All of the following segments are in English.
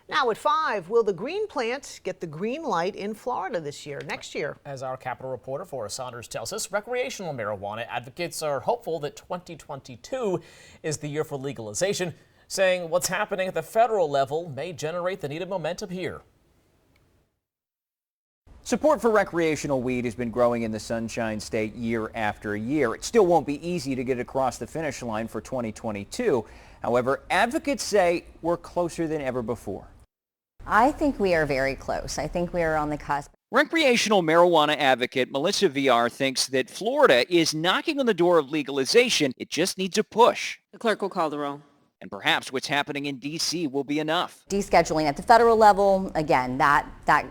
Now at 5, will the green plant get the green light in Florida next year? As our Capitol reporter Forrest Saunders tells us, recreational marijuana advocates are hopeful that 2022 is the year for legalization, saying what's happening at the federal level may generate the needed momentum here. Support for recreational weed has been growing in the Sunshine State year after year. It still won't be easy to get across the finish line for 2022. However, advocates say we're closer than ever before. I think we are very close. I think we are on the cusp. Recreational marijuana advocate Melissa VR thinks that Florida is knocking on the door of legalization. It just needs a push. The clerk will call the roll. And perhaps what's happening in D.C. will be enough. Descheduling at the federal level, again, that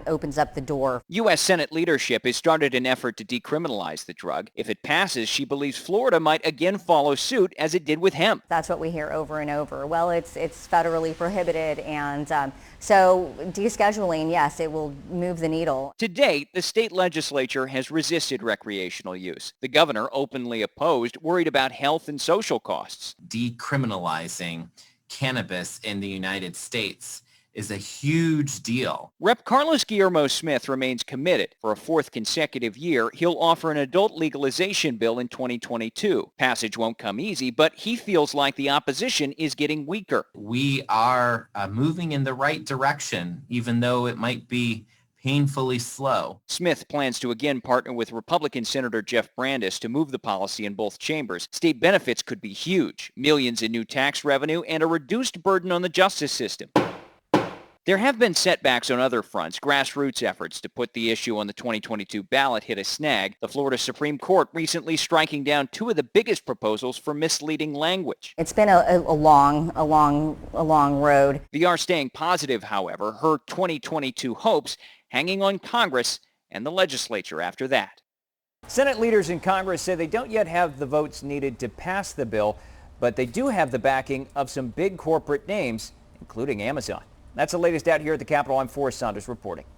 opens up the door. U.S. Senate leadership has started an effort to decriminalize the drug. If it passes, she believes Florida might again follow suit as it did with hemp. That's what we hear over and over. Well, it's federally prohibited, and so descheduling, yes, it will move the needle. To date, the state legislature has resisted recreational use. The governor openly opposed, worried about health and social costs. Decriminalizing cannabis in the United States is a huge deal. Rep. Carlos Guillermo Smith remains committed. For a fourth consecutive year, he'll offer an adult legalization bill in 2022. Passage won't come easy, but he feels like the opposition is getting weaker. We are moving in the right direction, even though it might be painfully slow. Smith plans to again partner with Republican Senator Jeff Brandes to move the policy in both chambers. State benefits could be huge, millions in new tax revenue, and a reduced burden on the justice system. There have been setbacks on other fronts. Grassroots efforts to put the issue on the 2022 ballot hit a snag. The Florida Supreme Court recently striking down two of the biggest proposals for misleading language. It's been a long road. VR staying positive, however, her 2022 hopes hanging on Congress and the legislature after that. Senate leaders in Congress say they don't yet have the votes needed to pass the bill, but they do have the backing of some big corporate names, including Amazon. That's the latest out here at the Capitol. I'm Forrest Saunders reporting.